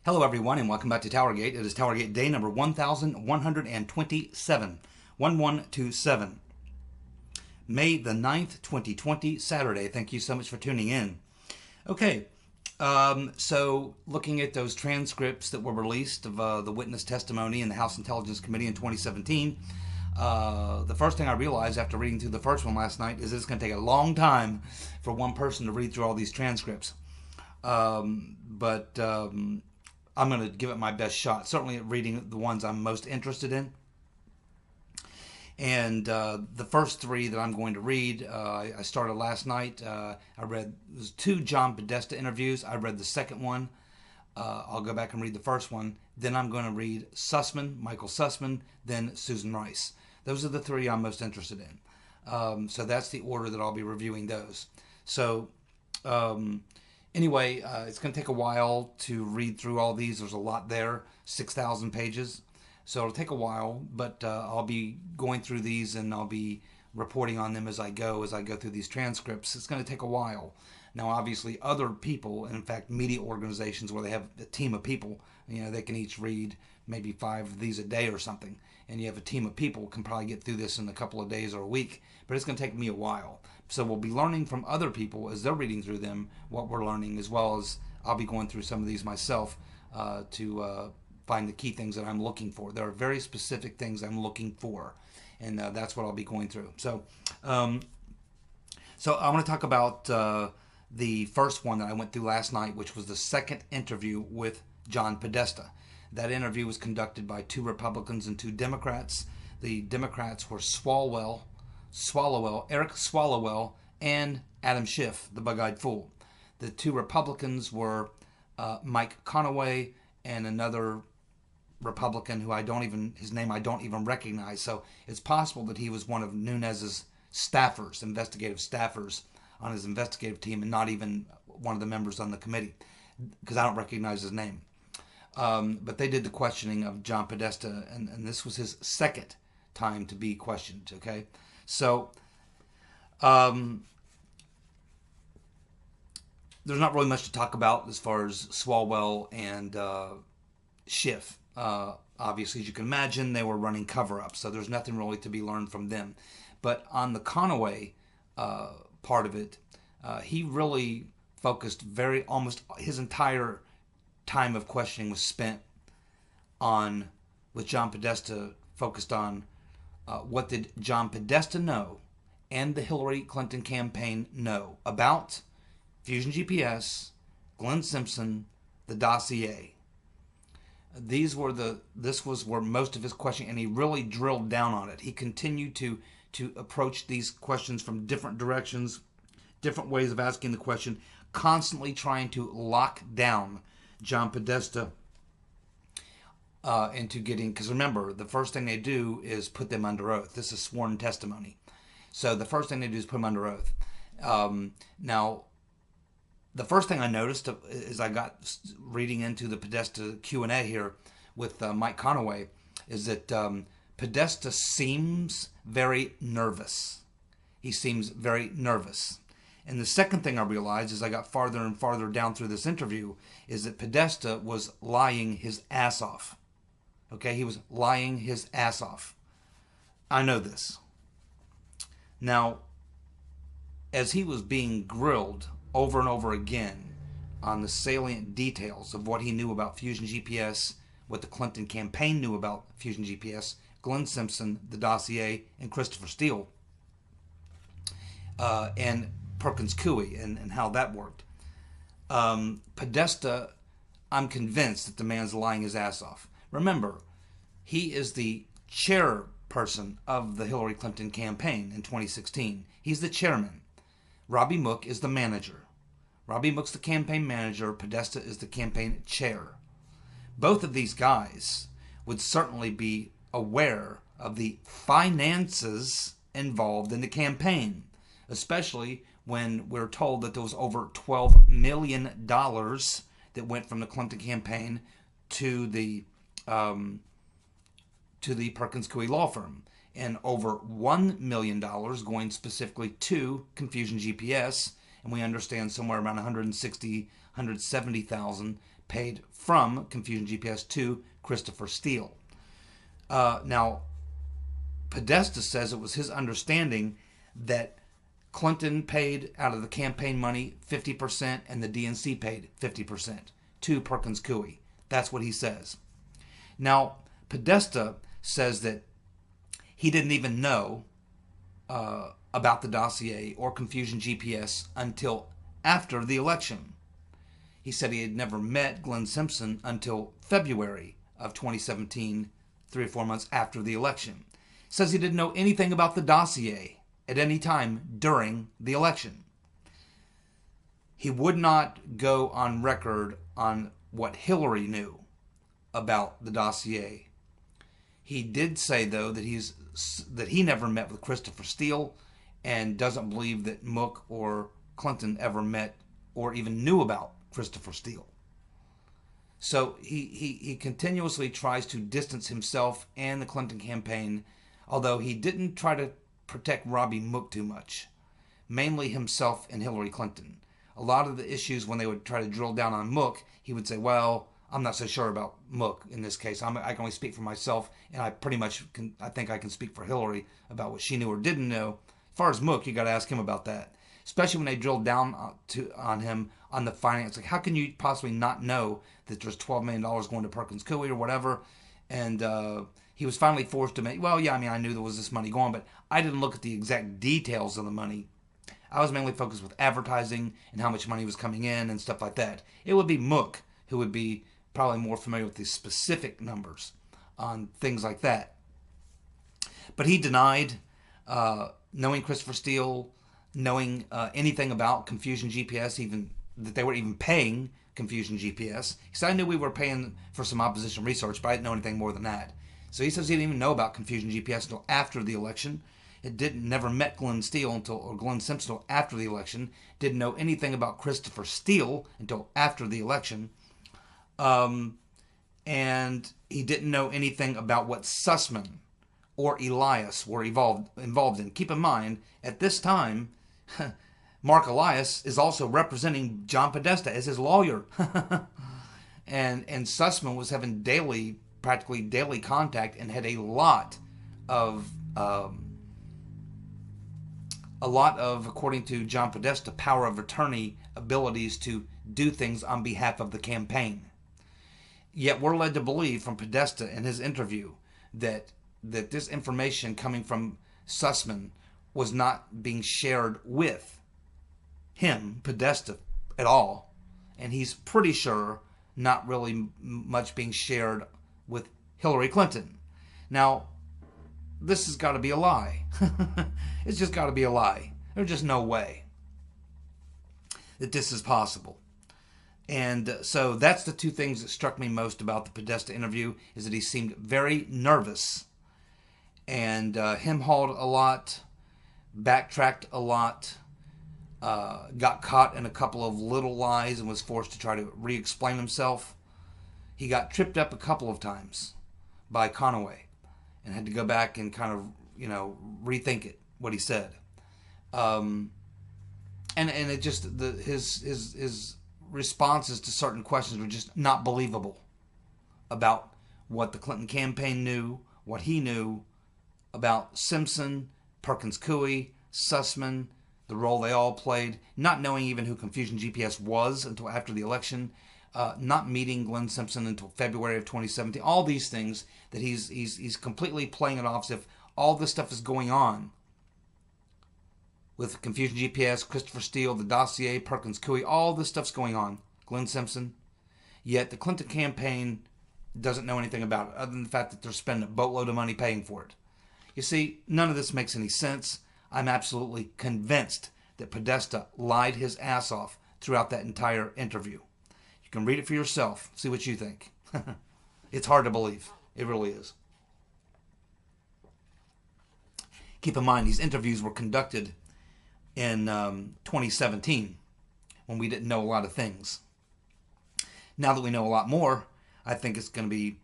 Hello everyone and welcome back to TowerGate. It is TowerGate day number 1127, 1127. May the 9th, 2020, Saturday. Thank you so much for tuning in. Okay, so looking at those transcripts that were released of the witness testimony in the House Intelligence Committee in 2017, the first thing I realized after reading through the first one last night is it's going to take a long time for one person to read through all these transcripts. I'm going to give it my best shot, certainly at reading the ones I'm most interested in. And the first three that I'm going to read, I started last night. I read two John Podesta interviews. I read the second one. I'll go back and read the first one. Then I'm going to read Michael Sussman, then Susan Rice. Those are the three I'm most interested in. So that's the order that I'll be reviewing those. So anyway, it's going to take a while to read through all these. There's a lot there, 6,000 pages. So it'll take a while, but I'll be going through these and I'll be reporting on them as I go through these transcripts. It's going to take a while. Now, obviously, other people, and in fact, media organizations where they have a team of people, they can each read maybe 5 of these a day or something. And you have a team of people can probably get through this in a couple of days or a week. But it's going to take me a while. So we'll be learning from other people as they're reading through them what we're learning, as well as I'll be going through some of these myself to find the key things that I'm looking for. There are very specific things I'm looking for, and that's what I'll be going through. So I want to talk about the first one that I went through last night, which was the second interview with John Podesta. That interview was conducted by 2 Republicans and 2 Democrats. The Democrats were Eric Swalwell, and Adam Schiff, the bug-eyed fool. The 2 Republicans were Mike Conaway and another Republican who his name I don't even recognize. So it's possible that he was one of Nunes's staffers, investigative staffers on his investigative team, and not even one of the members on the committee, because I don't recognize his name. But they did the questioning of John Podesta, and this was his second time to be questioned, okay? So there's not really much to talk about as far as Swalwell and Schiff. Obviously, as you can imagine, they were running cover-ups, so there's nothing really to be learned from them. But on the Conaway part of it, he really focused almost his entire time of questioning was spent with John Podesta, focused on what did John Podesta know and the Hillary Clinton campaign know about Fusion GPS, Glenn Simpson, the dossier. This was where most of his questioning, and he really drilled down on it. He continued to approach these questions from different directions, different ways of asking the question, constantly trying to lock down John Podesta into getting, because remember, the first thing they do is put them under oath. This is sworn testimony. So the first thing they do is put them under oath. Now, the first thing I noticed as I got reading into the Podesta Q&A here with Mike Conaway is that Podesta seems very nervous. He seems very nervous. And the second thing I realized as I got farther and farther down through this interview is that Podesta was lying his ass off. Okay, he was lying his ass off. I know this. Now, as he was being grilled over and over again on the salient details of what he knew about Fusion GPS, what the Clinton campaign knew about Fusion GPS, Glenn Simpson, the dossier, and Christopher Steele, and Perkins Coie, and how that worked. Podesta, I'm convinced that the man's lying his ass off. Remember, he is the chairperson of the Hillary Clinton campaign in 2016. He's the chairman. Robbie Mook is the manager. Robbie Mook's the campaign manager. Podesta is the campaign chair. Both of these guys would certainly be aware of the finances involved in the campaign, especially when we're told that there was over $12 million that went from the Clinton campaign to the Perkins Coie law firm, and over $1 million going specifically to Confusion GPS, and we understand somewhere around 160, $570,000 paid from Confusion GPS to Christopher Steele. Now, Podesta says it was his understanding that Clinton paid out of the campaign money 50% and the DNC paid 50% to Perkins Coie. That's what he says. Now, Podesta says that he didn't even know about the dossier or Confusion GPS until after the election. He said he had never met Glenn Simpson until February of 2017, 3 or 4 months after the election. He says he didn't know anything about the dossier at any time during the election. He would not go on record on what Hillary knew about the dossier. He did say, though, that he never met with Christopher Steele and doesn't believe that Mook or Clinton ever met or even knew about Christopher Steele. So he continuously tries to distance himself and the Clinton campaign, although he didn't try to protect Robbie Mook too much, mainly himself and Hillary Clinton. A lot of the issues, when they would try to drill down on Mook, he would say, well, I'm not so sure about Mook in this case. I can only speak for myself, and I pretty much I think I can speak for Hillary about what she knew or didn't know. As far as Mook, you got to ask him about that, especially when they drilled down on him on the finance. Like, how can you possibly not know that there's $12 million going to Perkins Coie or whatever? And he was finally forced to make, well, yeah, I mean, I knew there was this money going, but I didn't look at the exact details of the money. I was mainly focused with advertising and how much money was coming in and stuff like that. It would be Mook who would be probably more familiar with the specific numbers on things like that. But he denied knowing Christopher Steele, knowing anything about Confusion GPS, even that they were even paying Confusion GPS. He said, I knew we were paying for some opposition research, but I didn't know anything more than that. So he says he didn't even know about Confusion GPS until after the election. Never met Glenn Simpson until after the election. Didn't know anything about Christopher Steele until after the election. And he didn't know anything about what Sussman or Elias were involved in. Keep in mind, at this time, Mark Elias is also representing John Podesta as his lawyer. and Sussman was having practically daily contact and had a lot of, according to John Podesta, power of attorney abilities to do things on behalf of the campaign. Yet we're led to believe from Podesta in his interview that this information coming from Sussman was not being shared with him, Podesta, at all. And he's pretty sure not really much being shared with Hillary Clinton. Now, this has got to be a lie. It's just got to be a lie. There's just no way that this is possible. And so that's the two things that struck me most about the Podesta interview, is that he seemed very nervous and hem-hawed a lot, backtracked a lot, got caught in a couple of little lies and was forced to try to re-explain himself. He got tripped up a couple of times by Conaway and had to go back and kind of, rethink it, what he said. And it just, his responses to certain questions were just not believable about what the Clinton campaign knew, what he knew about Simpson, Perkins Coie, Sussman, the role they all played, not knowing even who Confusion GPS was until after the election, not meeting Glenn Simpson until February of 2017. All these things that he's completely playing it off as if all this stuff is going on with Confusion GPS, Christopher Steele, the dossier, Perkins Coie, all this stuff's going on. Glenn Simpson. Yet the Clinton campaign doesn't know anything about it, other than the fact that they're spending a boatload of money paying for it. You see, none of this makes any sense. I'm absolutely convinced that Podesta lied his ass off throughout that entire interview. You can read it for yourself, see what you think. It's hard to believe. It really is. Keep in mind, these interviews were conducted in 2017, when we didn't know a lot of things. Now that we know a lot more, I think it's going to be,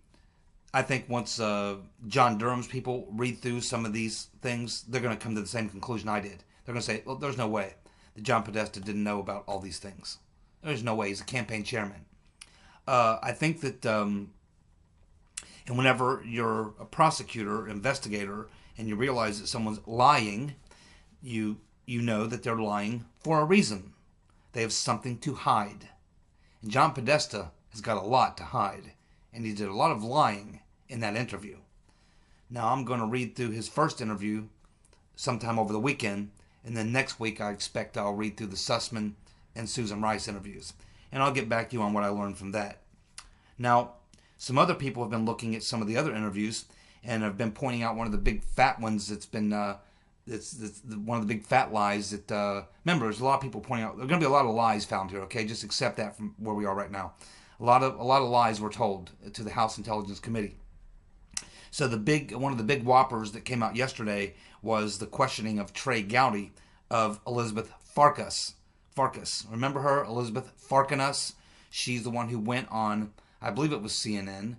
once John Durham's people read through some of these things, they're going to come to the same conclusion I did. They're going to say, well, there's no way that John Podesta didn't know about all these things. There's no way he's a campaign chairman. I think that, and whenever you're a prosecutor, investigator, and you realize that someone's lying, you know that they're lying for a reason. They have something to hide. And John Podesta has got a lot to hide, and he did a lot of lying in that interview. Now I'm going to read through his first interview sometime over the weekend, and then next week I expect I'll read through the Sussman and Susan Rice interviews, and I'll get back to you on what I learned from that. Now, some other people have been looking at some of the other interviews and have been pointing out one of the big fat ones that's been it's one of the big fat lies that remember, there's a lot of people pointing out. There's going to be a lot of lies found here. Okay, just accept that from where we are right now. A lot of lies were told to the House Intelligence Committee. So one of the big whoppers that came out yesterday was the questioning of Trey Gowdy of Elizabeth Farkas. Remember her, Elizabeth Farkas? She's the one who went on, I believe it was CNN,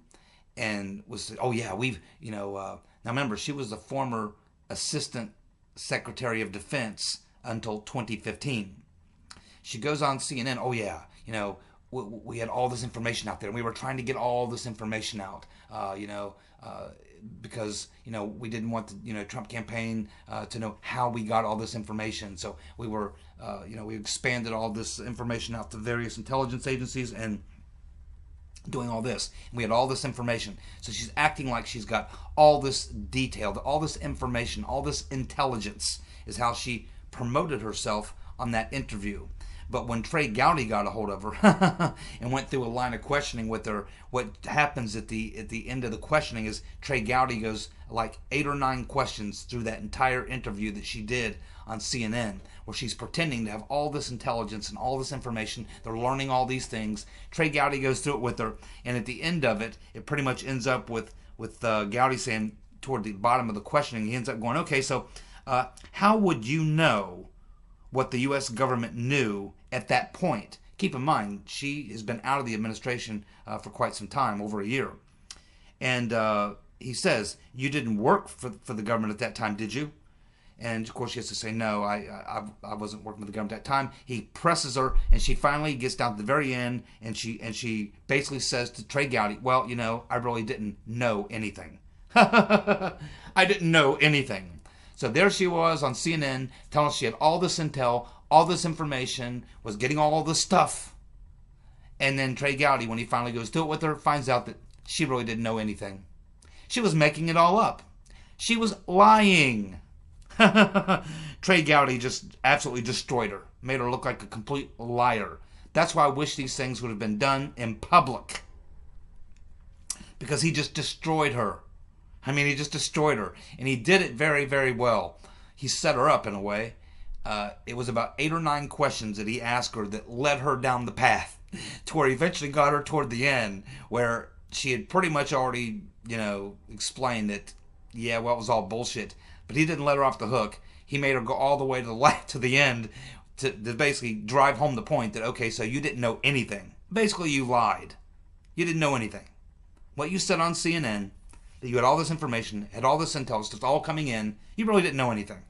and was, oh yeah, now remember, she was the former Assistant Secretary of Defense until 2015. She goes on CNN, oh yeah, we had all this information out there, and we were trying to get all this information out, because we didn't want the Trump campaign to know how we got all this information. So we were we expanded all this information out to various intelligence agencies and doing all this. And we had all this information. So she's acting like she's got all this detail, all this information, all this intelligence is how she promoted herself on that interview. But when Trey Gowdy got a hold of her and went through a line of questioning with her, what happens at the end of the questioning is Trey Gowdy goes like 8 or 9 questions through that entire interview that she did on CNN, where she's pretending to have all this intelligence and all this information. They're learning all these things. Trey Gowdy goes through it with her, and at the end of it, it pretty much ends up with Gowdy saying toward the bottom of the questioning, he ends up going, okay, so how would you know what the U.S. government knew at that point? Keep in mind, she has been out of the administration for quite some time, over a year. And he says, you didn't work for the government at that time, did you? And of course she has to say, no, I wasn't working with the government at that time. He presses her, and she finally gets down to the very end, and she basically says to Trey Gowdy, well, I really didn't know anything. I didn't know anything. So there she was on CNN telling us she had all this intel, all this information, was getting all this stuff. And then Trey Gowdy, when he finally goes to it with her, finds out that she really didn't know anything. She was making it all up. She was lying. Trey Gowdy just absolutely destroyed her, made her look like a complete liar. That's why I wish these things would have been done in public, because he just destroyed her. I mean, he just destroyed her, and he did it very, very well. He set her up in a way. It was about 8 or 9 questions that he asked her that led her down the path to where he eventually got her toward the end, where she had pretty much already, explained that, yeah, well, it was all bullshit. But he didn't let her off the hook. He made her go all the way to the end to basically drive home the point that, okay, so you didn't know anything. Basically, you lied. You didn't know anything. What you said on CNN, that you had all this information, had all this intelligence, just all coming in, you really didn't know anything.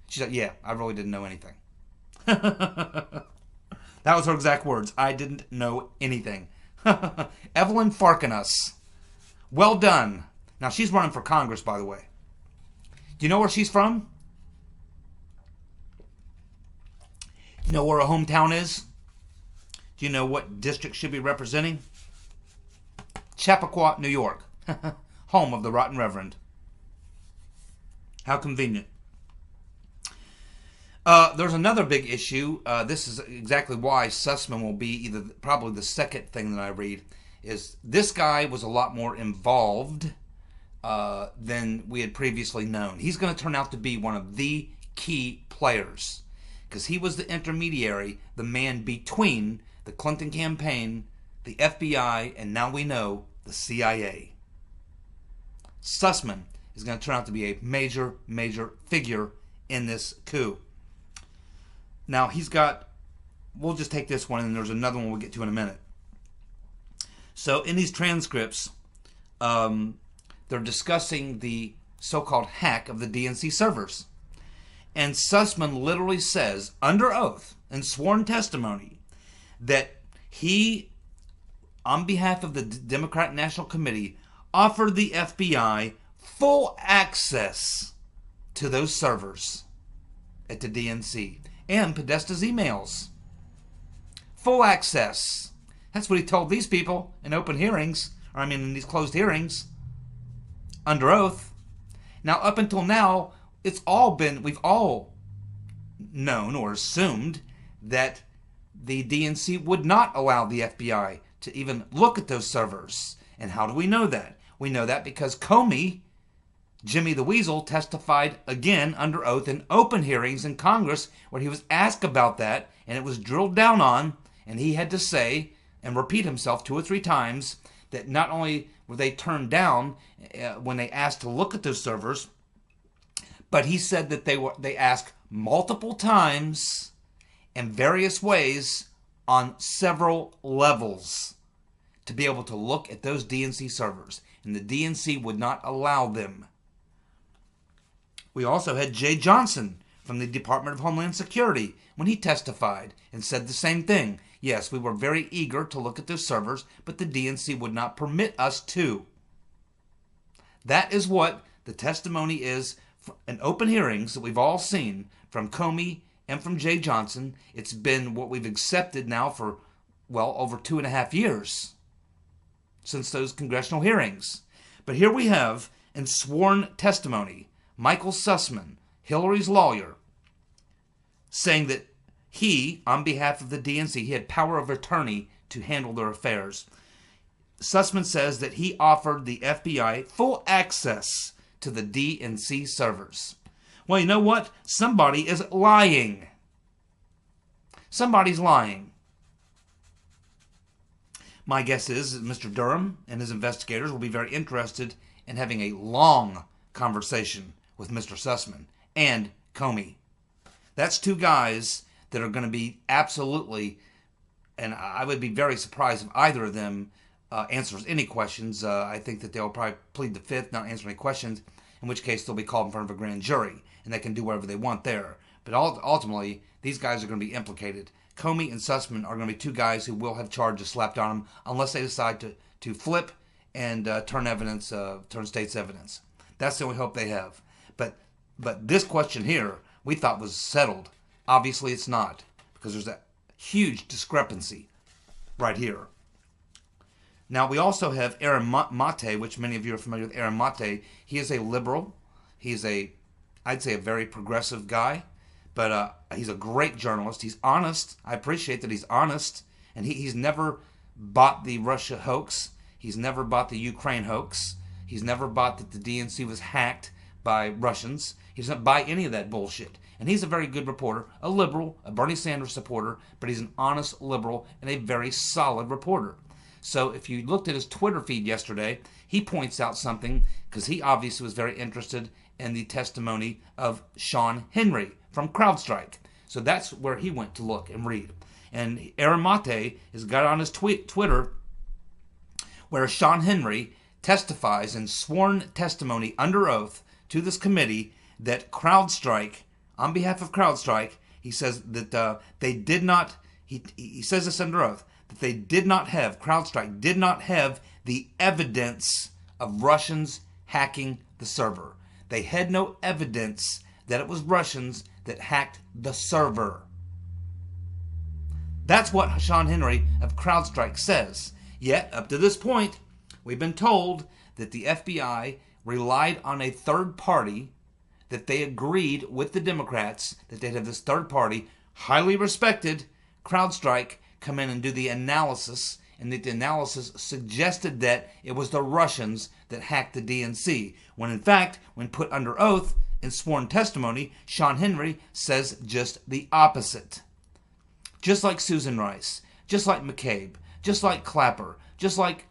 She said, yeah, I really didn't know anything. That was her exact words. I didn't know anything. Evelyn Farkas. Well done. Now, she's running for Congress, by the way. Do you know where she's from? You know where her hometown is? Do you know what district she'll be representing? Chappaqua, New York. Home of the Rotten Reverend. How convenient. There's another big issue. This is exactly why Sussman will be probably the second thing that I read. Is this guy was a lot more involved than we had previously known. He's going to turn out to be one of the key players, because he was the intermediary, the man between the Clinton campaign, the FBI, and now we know the CIA. Sussman is going to turn out to be a major, major figure in this coup. Now, we'll just take this one, and there's another one we'll get to in a minute. So, in these transcripts, they're discussing the so-called hack of the DNC servers. And Sussman literally says, under oath and sworn testimony, that He, on behalf of the Democratic National Committee, offered the FBI full access to those servers at the DNC and Podesta's emails. Full access. That's what he told these people in open hearings, in these closed hearings, under oath. Now, up until now, we've all known or assumed that the DNC would not allow the FBI to even look at those servers. And how do we know that? We know that because Comey, Jimmy the Weasel, testified again under oath in open hearings in Congress where he was asked about that, and it was drilled down on, and he had to say and repeat himself 2 or 3 times that not only were they turned down when they asked to look at those servers, but he said that they asked multiple times in various ways on several levels to be able to look at those DNC servers, and the DNC would not allow them. We also had Jay Johnson from the Department of Homeland Security when he testified and said the same thing. Yes, we were very eager to look at those servers, but the DNC would not permit us to. That is what the testimony is in open hearings that we've all seen from Comey and from Jay Johnson. It's been what we've accepted now for, over 2.5 years since those congressional hearings. But here we have in sworn testimony Michael Sussman, Hillary's lawyer, saying that he, on behalf of the DNC, he had power of attorney to handle their affairs. Sussman says that he offered the FBI full access to the DNC servers. Well, you know what? Somebody is lying. Somebody's lying. My guess is that Mr. Durham and his investigators will be very interested in having a long conversation with Mr. Sussman and Comey. That's 2 guys that are going to be absolutely, and I would be very surprised if either of them answers any questions. I think that they'll probably plead the fifth, not answer any questions, in which case they'll be called in front of a grand jury, and they can do whatever they want there. But ultimately, these guys are going to be implicated. Comey and Sussman are going to be 2 guys who will have charges slapped on them unless they decide to flip and turn state's evidence. That's the only hope they have. But this question here we thought was settled. Obviously it's not, because there's a huge discrepancy right here. Now we also have Aaron Mate, which many of you are familiar with Aaron Mate. He is a liberal. He's I'd say a very progressive guy, but he's a great journalist. He's honest. I appreciate that he's honest, and he's never bought the Russia hoax. He's never bought the Ukraine hoax. He's never bought that the DNC was hacked by Russians. He doesn't buy any of that bullshit. And he's a very good reporter, a liberal, a Bernie Sanders supporter, but he's an honest liberal and a very solid reporter. So if you looked at his Twitter feed yesterday, he points out something, because he obviously was very interested in the testimony of Sean Henry from Crowdstrike. So that's where he went to look and read. And Aaron Mate has got on his Twitter where Sean Henry testifies in sworn testimony under oath to this committee that Crowdstrike, on behalf of Crowdstrike, he says that they did not, he says this under oath, that they did not have, Crowdstrike did not have the evidence of Russians hacking the server. They had no evidence that it was Russians that hacked the server. That's what Sean Henry of Crowdstrike says. Yet, up to this point, we've been told that the FBI relied on a third party, that they agreed with the Democrats that they'd have this third party, highly respected, Crowdstrike, come in and do the analysis, and that the analysis suggested that it was the Russians that hacked the DNC, when in fact, when put under oath in sworn testimony, Sean Henry says just the opposite. Just like Susan Rice, just like McCabe, just like Clapper, just like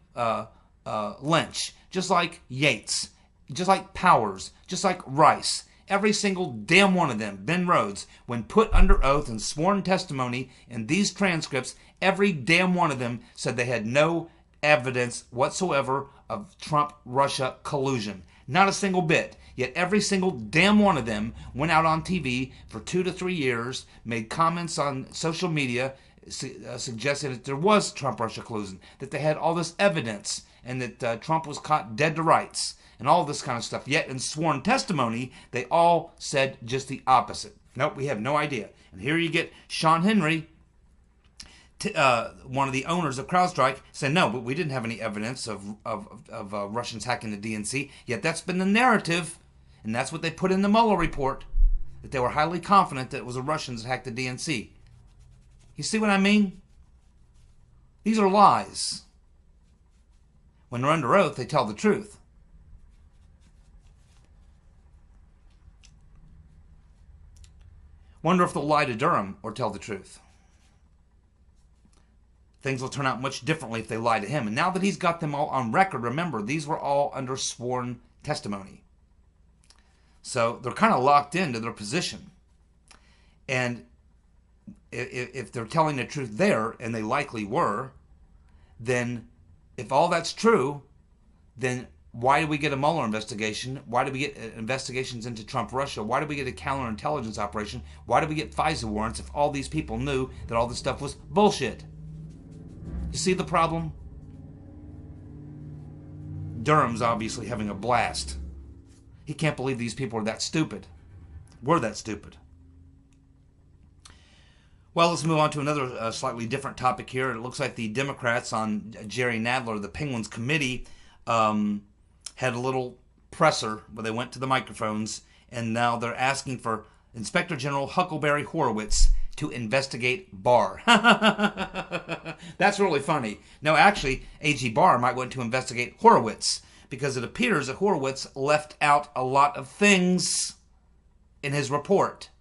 Lynch, just like Yates, just like Powers, just like Rice, every single damn one of them, Ben Rhodes, when put under oath and sworn testimony in these transcripts, every damn one of them said they had no evidence whatsoever of Trump-Russia collusion. Not a single bit. Yet every single damn one of them went out on TV for 2 to 3 years, made comments on social media, suggested that there was Trump-Russia collusion, that they had all this evidence, and that Trump was caught dead to rights, and all this kind of stuff. Yet in sworn testimony, they all said just the opposite. Nope, we have no idea. And here you get Sean Henry, one of the owners of Crowdstrike, saying, no, but we didn't have any evidence of Russians hacking the DNC. Yet that's been the narrative, and that's what they put in the Mueller report, that they were highly confident that it was the Russians that hacked the DNC. You see what I mean? These are lies. When they're under oath, they tell the truth. Wonder if they'll lie to Durham or tell the truth. Things will turn out much differently if they lie to him. And now that he's got them all on record, remember, these were all under sworn testimony. So they're kind of locked into their position. And if they're telling the truth there, and they likely were, then if all that's true, then why do we get a Mueller investigation? Why do we get investigations into Trump-Russia? Why do we get a counterintelligence operation? Why do we get FISA warrants if all these people knew that all this stuff was bullshit? You see the problem? Durham's obviously having a blast. He can't believe these people are that stupid. We're that stupid. Well, let's move on to another slightly different topic here. It looks like the Democrats on Jerry Nadler, the Penguins Committee, had a little presser where they went to the microphones, and now they're asking for Inspector General Huckleberry Horowitz to investigate Barr. That's really funny. No, actually, AG Barr might want to investigate Horowitz, because it appears that Horowitz left out a lot of things in his report.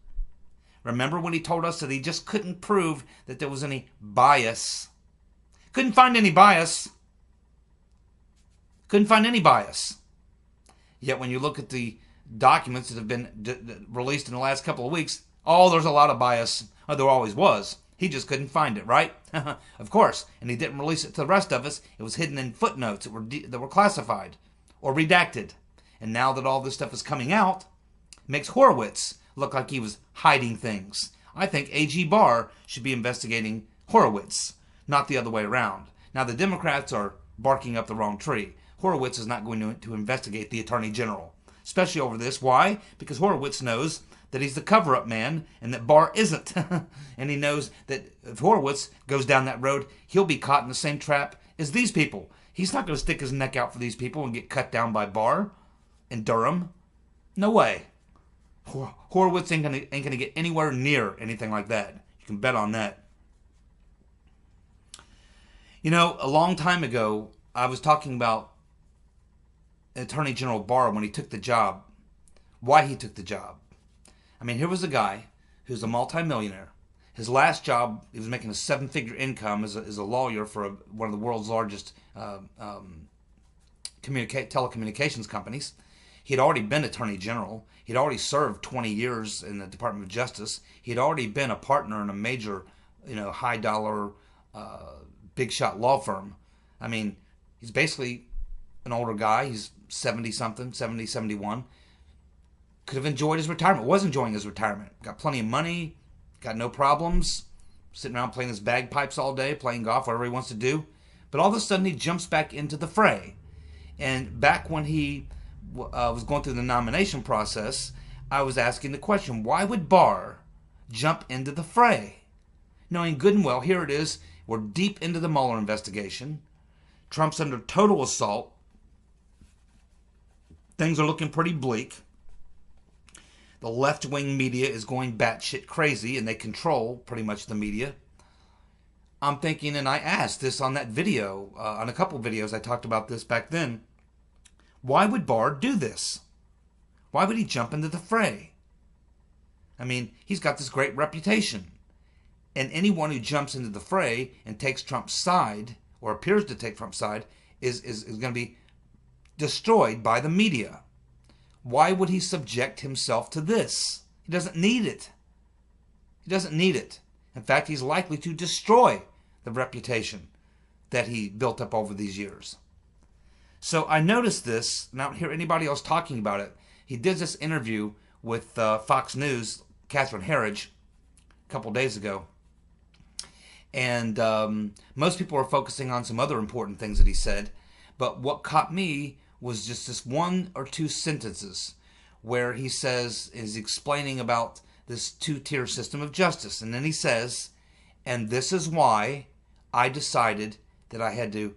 Remember when he told us that he just couldn't prove that there was any bias? Couldn't find any bias. Couldn't find any bias. Yet when you look at the documents that have been released in the last couple of weeks, oh, there's a lot of bias. Oh, there always was. He just couldn't find it, right? Of course. And he didn't release it to the rest of us. It was hidden in footnotes that were classified or redacted. And now that all this stuff is coming out, it makes Horowitz look like he was hiding things. I think AG Barr should be investigating Horowitz, not the other way around. Now, the Democrats are barking up the wrong tree. Horowitz is not going to investigate the Attorney General, especially over this. Why? Because Horowitz knows that he's the cover-up man and that Barr isn't. And he knows that if Horowitz goes down that road, he'll be caught in the same trap as these people. He's not going to stick his neck out for these people and get cut down by Barr and Durham. No way. Horowitz ain't gonna get anywhere near anything like that. You can bet on that. You know, a long time ago, I was talking about Attorney General Barr when he took the job. Why he took the job. I mean, here was a guy who's a multimillionaire. His last job, he was making a 7-figure income as a lawyer for one of the world's largest telecommunications companies. He had already been Attorney General. He'd already served 20 years in the Department of Justice. He'd already been a partner in a major, high-dollar, big-shot law firm. I mean, he's basically an older guy. He's 70-something, 70, 71. Could have enjoyed his retirement. Was enjoying his retirement. Got plenty of money. Got no problems. Sitting around playing his bagpipes all day, playing golf, whatever he wants to do. But all of a sudden, he jumps back into the fray. And back when he was going through the nomination process, I was asking the question, why would Barr jump into the fray? Knowing good and well, here it is, we're deep into the Mueller investigation. Trump's under total assault. Things are looking pretty bleak. The left-wing media is going batshit crazy, and they control pretty much the media. I'm thinking, and I asked this on that video, on a couple videos, I talked about this back then. Why would Barr do this? Why would he jump into the fray? I mean, he's got this great reputation. And anyone who jumps into the fray and takes Trump's side, or appears to take Trump's side, is going to be destroyed by the media. Why would he subject himself to this? He doesn't need it. He doesn't need it. In fact, he's likely to destroy the reputation that he built up over these years. So I noticed this, and I don't hear anybody else talking about it. He did this interview with Fox News, Catherine Herridge, a couple days ago. And most people are focusing on some other important things that he said. But what caught me was just this one or two sentences where he says, is explaining about this two-tier system of justice. And then he says, and this is why I decided that I had to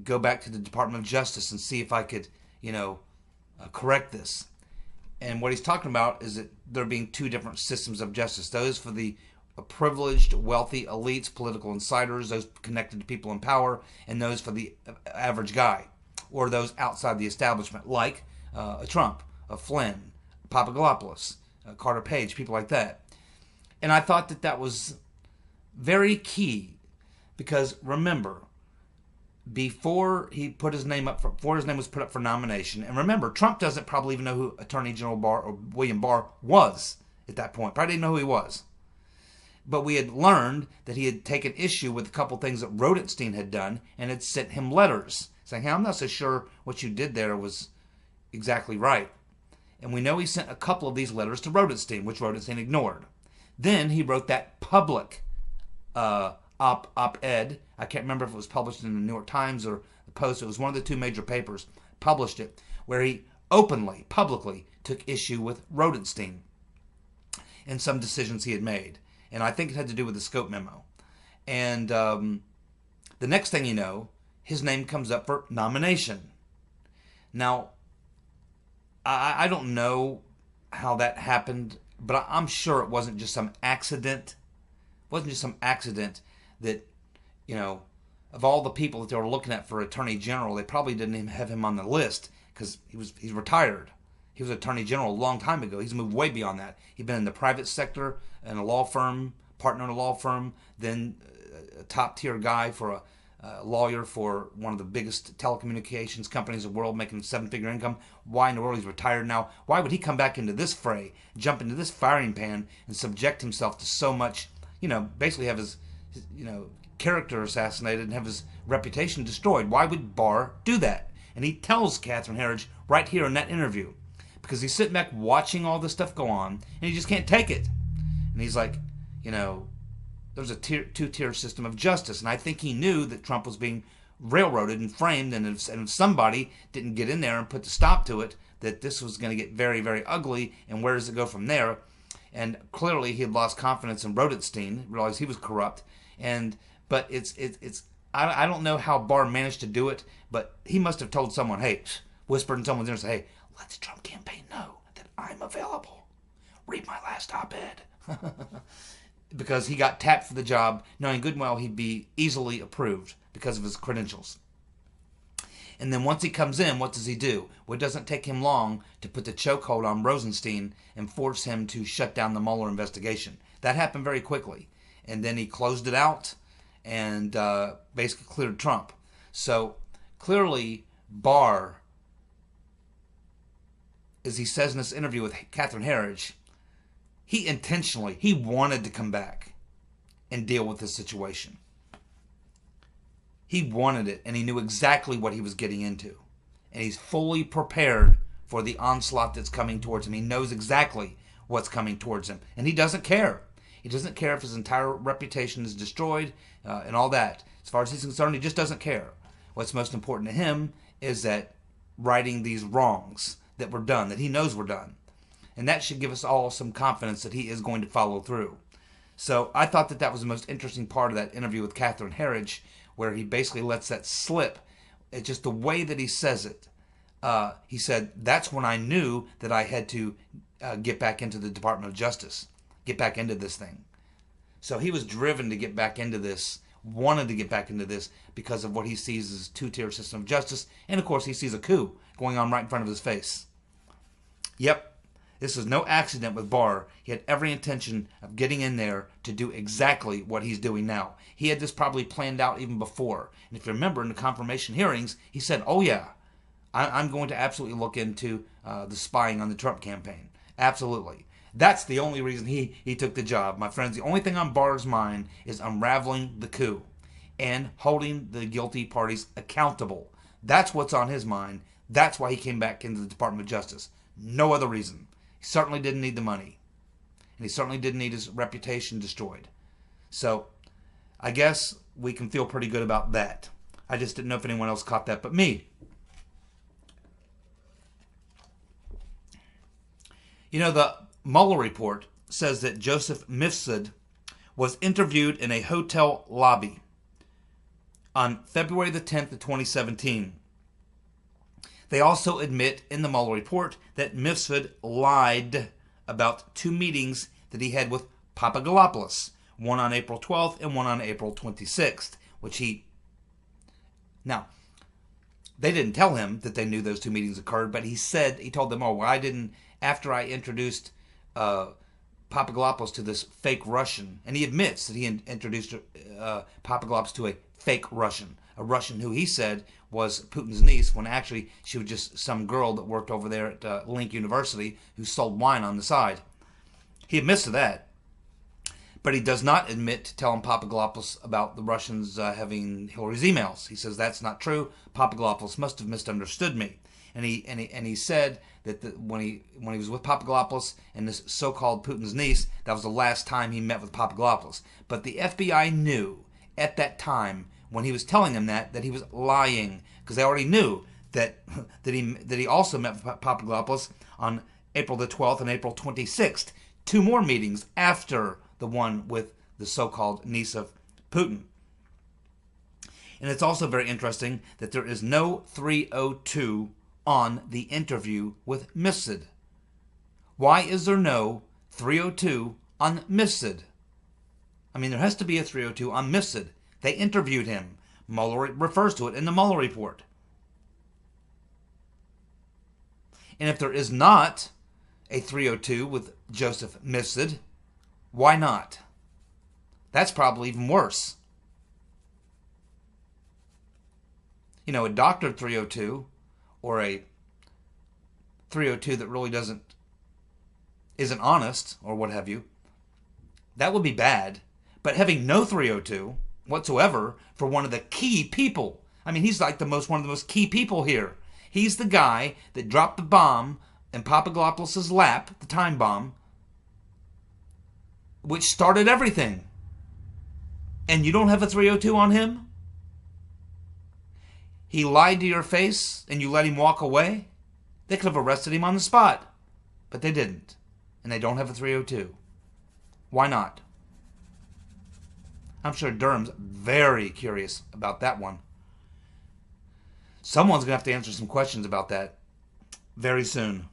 go back to the Department of Justice and see if I could, correct this. And what he's talking about is that there being two different systems of justice. Those for the privileged, wealthy elites, political insiders, those connected to people in power, and those for the average guy, or those outside the establishment, like a Trump, a Flynn, Papadopoulos, Carter Page, people like that. And I thought that that was very key, because remember, before he put his name up, before his name was put up for nomination, and remember, Trump doesn't probably even know who Attorney General Barr or William Barr was at that point. Probably didn't know who he was. But we had learned that he had taken issue with a couple things that Rodenstein had done and had sent him letters saying, hey, I'm not so sure what you did there was exactly right. And we know he sent a couple of these letters to Rodenstein, which Rodenstein ignored. Then he wrote that public op-ed. I can't remember if it was published in the New York Times or the Post. It was one of the two major papers, published it, where he openly, publicly took issue with Rodenstein and some decisions he had made. And I think it had to do with the scope memo. And the next thing you know, his name comes up for nomination. Now, I don't know how that happened, but I'm sure it wasn't just some accident. It wasn't just some accident that, of all the people that they were looking at for Attorney General, they probably didn't even have him on the list because he's retired. He was Attorney General a long time ago. He's moved way beyond that. He'd been in the private sector, in a law firm, partner in a law firm, then a top-tier guy for a lawyer for one of the biggest telecommunications companies in the world, making a seven-figure income. Why in the world he's retired now? Why would he come back into this fray, jump into this firing pan, and subject himself to so much, basically have his character assassinated and have his reputation destroyed? Why would Barr do that? And he tells Catherine Herridge right here in that interview, because he's sitting back watching all this stuff go on, and he just can't take it. And he's like, there's a two-tier system of justice. And I think he knew that Trump was being railroaded and framed, and if somebody didn't get in there and put the stop to it, that this was going to get very, very ugly, and where does it go from there? And clearly he had lost confidence in Rodenstein, realized he was corrupt. But I don't know how Barr managed to do it, but he must have told someone, hey, whispered in someone's ear and said, hey, let the Trump campaign know that I'm available. Read my last op-ed. Because he got tapped for the job, knowing good and well he'd be easily approved because of his credentials. And then once he comes in, what does he do? Well, it doesn't take him long to put the chokehold on Rosenstein and force him to shut down the Mueller investigation. That happened very quickly. And then he closed it out and basically cleared Trump. So clearly Barr, as he says in this interview with Catherine Herridge, he wanted to come back and deal with this situation. He wanted it, and he knew exactly what he was getting into. And he's fully prepared for the onslaught that's coming towards him. He knows exactly what's coming towards him, and he doesn't care. He doesn't care if his entire reputation is destroyed and all that. As far as he's concerned, he just doesn't care. What's most important to him is that righting these wrongs that were done, that he knows were done. And that should give us all some confidence that he is going to follow through. So I thought that that was the most interesting part of that interview with Catherine Herridge, where he basically lets that slip. It's just the way that he says it. He said, that's when I knew that I had to get back into the Department of Justice, get back into this thing. So he was driven to get back into this, wanted to get back into this because of what he sees as a two-tier system of justice. And of course, he sees a coup going on right in front of his face. Yep. This was no accident with Barr. He had every intention of getting in there to do exactly what he's doing now. He had this probably planned out even before. And if you remember in the confirmation hearings, he said, oh yeah, I'm going to absolutely look into the spying on the Trump campaign. Absolutely. That's the only reason he took the job. My friends, the only thing on Barr's mind is unraveling the coup and holding the guilty parties accountable. That's what's on his mind. That's why he came back into the Department of Justice. No other reason. He certainly didn't need the money. And he certainly didn't need his reputation destroyed. So I guess we can feel pretty good about that. I just didn't know if anyone else caught that but me. You know, the Mueller report says that Joseph Mifsud was interviewed in a hotel lobby on February the 10th of 2017. They also admit in the Mueller report that Mifsud lied about 2 meetings that he had with Papadopoulos, one on April 12th and one on April 26th, which he... Now, they didn't tell him that they knew those 2 meetings occurred, but he told them, oh, well, I didn't, after I introduced Papadopoulos to this fake Russian, and he admits that he introduced Papadopoulos to a fake Russian, a Russian who he said was Putin's niece, when actually she was just some girl that worked over there at Link University who sold wine on the side. He admits to that, but he does not admit to telling Papadopoulos about the Russians having Hillary's emails. He says that's not true. Papadopoulos must have misunderstood me, and he said that when he was with Papadopoulos and this so-called Putin's niece, that was the last time he met with Papadopoulos. But the FBI knew at that time, when he was telling them that he was lying, because they already knew that he also met with Papadopoulos on April the 12th and April 26th, 2 more meetings after the one with the so-called niece of Putin. And it's also very interesting that there is no 302 on the interview with Mifsud. Why is there no 302 on Mifsud? I mean, there has to be a 302 on Mifsud. They interviewed him. Mueller refers to it in the Mueller report. And if there is not a 302 with Joseph Mifsud, why not? That's probably even worse. You know, a doctored 302 or a 302 that really isn't honest or what have you, that would be bad. But having no 302 whatsoever for one of the key people, I mean, he's like one of the most key people here. He's the guy that dropped the bomb in Papadopoulos' lap, the time bomb, which started everything. And you don't have a 302 on him? He lied to your face and you let him walk away? They could have arrested him on the spot. But they didn't. And they don't have a 302. Why not? I'm sure Durham's very curious about that one. Someone's going to have to answer some questions about that very soon.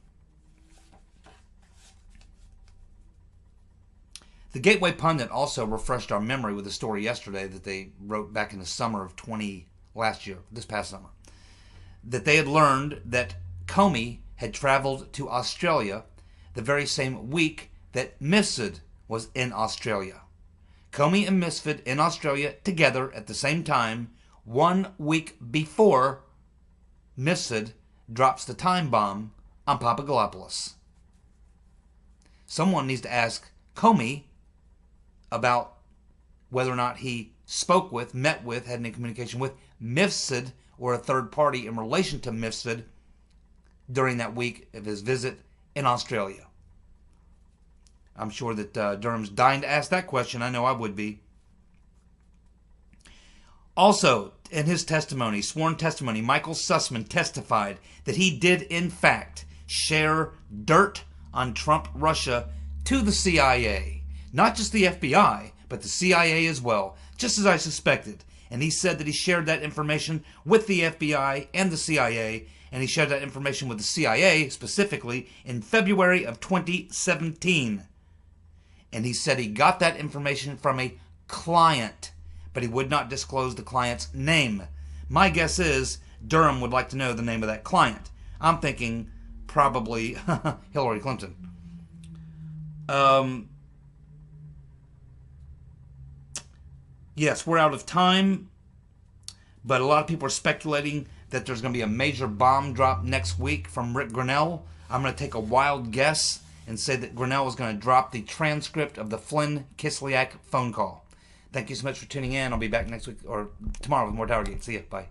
The Gateway Pundit also refreshed our memory with a story yesterday that they wrote back in the summer of this past summer, that they had learned that Comey had traveled to Australia the very same week that Mifsud was in Australia. Comey and Mifsud in Australia together at the same time, 1 week before Mifsud drops the time bomb on Papadopoulos. Someone needs to ask Comey about whether or not he spoke with, met with, had any communication with Mifsud or a third party in relation to Mifsud during that week of his visit in Australia. I'm sure that Durham's dying to ask that question. I know I would be. Also, in his testimony, sworn testimony, Michael Sussman testified that he did, in fact, share dirt on Trump-Russia to the CIA. Not just the FBI, but the CIA as well, just as I suspected. And he said that he shared that information with the FBI and the CIA, and he shared that information with the CIA specifically in February of 2017. And he said he got that information from a client, but he would not disclose the client's name. My guess is Durham would like to know the name of that client. I'm thinking probably Hillary Clinton. Yes, we're out of time, but a lot of people are speculating that there's going to be a major bomb drop next week from Rick Grinnell. I'm going to take a wild guess and say that Grinnell is going to drop the transcript of the Flynn Kislyak phone call. Thank you so much for tuning in. I'll be back next week or tomorrow with more TowerGate. See ya. Bye.